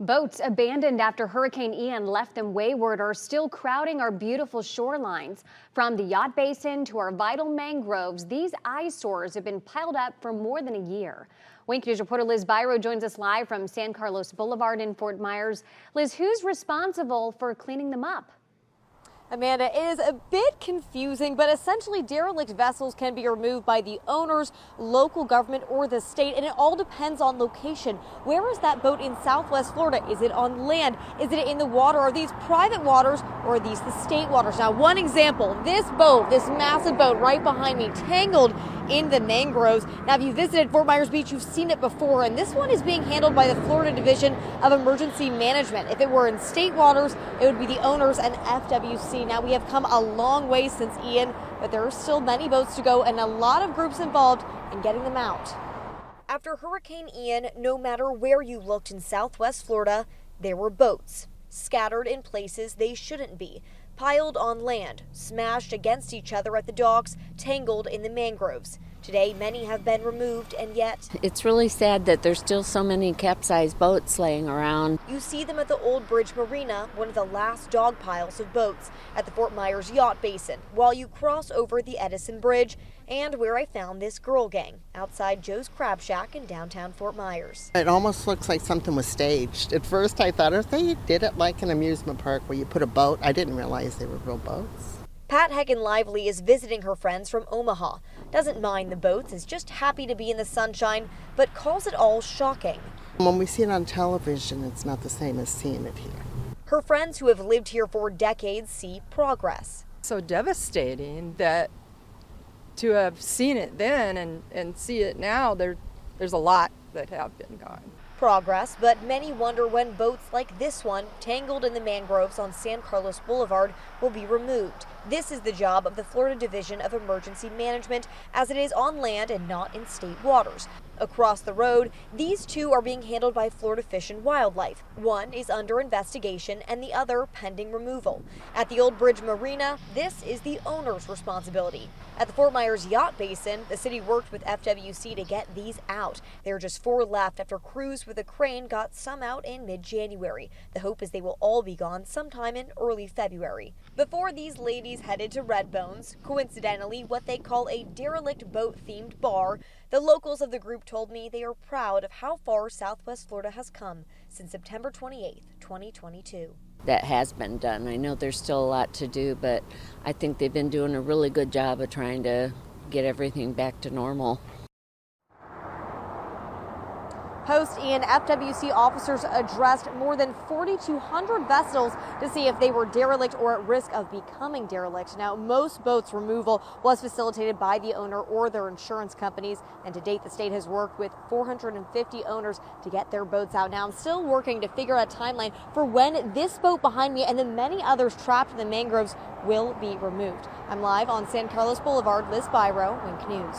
Boats abandoned after Hurricane Ian left them wayward are still crowding our beautiful shorelines. From the yacht basin to our vital mangroves, these eyesores have been piled up for more than a year. Wink News reporter Liz Byro joins us live from San Carlos Boulevard in Fort Myers. Liz, who's responsible for cleaning them up? Amanda, it is a bit confusing, but essentially derelict vessels can be removed by the owners, local government, or the state, and it all depends on location. Where is that boat in Southwest Florida? Is it on land? Is it in the water? Are these private waters or are these the state waters? Now, one example, this boat, this massive boat right behind me, tangled in the mangroves. Now, if you visited Fort Myers Beach, you've seen it before, and this one is being handled by the Florida Division of Emergency Management. If it were in state waters, it would be the owners and FWC. Now, we have come a long way since Ian, but there are still many boats to go and a lot of groups involved in getting them out. After Hurricane Ian, no matter where you looked in Southwest Florida, there were boats scattered in places they shouldn't be, piled on land, smashed against each other at the docks, tangled in the mangroves. Today, many have been removed, and yet it's really sad that there's still so many capsized boats laying around. You see them at the Old Bridge Marina, one of the last dog piles of boats at the Fort Myers Yacht Basin, while you cross over the Edison Bridge, and where I found this girl gang outside Joe's Crab Shack in downtown Fort Myers. It almost looks like something was staged. At first I thought if they did it like an amusement park where you put a boat, I didn't realize they were real boats. Pat Heckin-Lively is visiting her friends from Omaha. Doesn't mind the boats, is just happy to be in the sunshine, but calls it all shocking. When we see it on television, it's not the same as seeing it here. Her friends who have lived here for decades see progress. So devastating that to have seen it then and see it now, there's a lot that have been gone. Progress, but many wonder when boats like this one, tangled in the mangroves on San Carlos Boulevard, will be removed. This is the job of the Florida Division of Emergency Management, as it is on land and not in state waters. Across the road, these two are being handled by Florida Fish and Wildlife. One is under investigation and the other pending removal. At the Old Bridge Marina, this is the owner's responsibility. At the Fort Myers Yacht Basin, the city worked with FWC to get these out. There are just 4 left after crews with a crane got some out in mid-January. The hope is they will all be gone sometime in early February. Before these ladies headed to Redbones, coincidentally what they call a derelict boat-themed bar, the locals of the group told me they are proud of how far Southwest Florida has come since September 28, 2022. That has been done. I know there's still a lot to do, but I think they've been doing a really good job of trying to get everything back to normal. Post Ian, FWC officers addressed more than 4,200 vessels to see if they were derelict or at risk of becoming derelict. Now, most boats removal was facilitated by the owner or their insurance companies, and to date, the state has worked with 450 owners to get their boats out. Now, I'm still working to figure out a timeline for when this boat behind me and the many others trapped in the mangroves will be removed. I'm live on San Carlos Boulevard. Liz Byro, Wink News.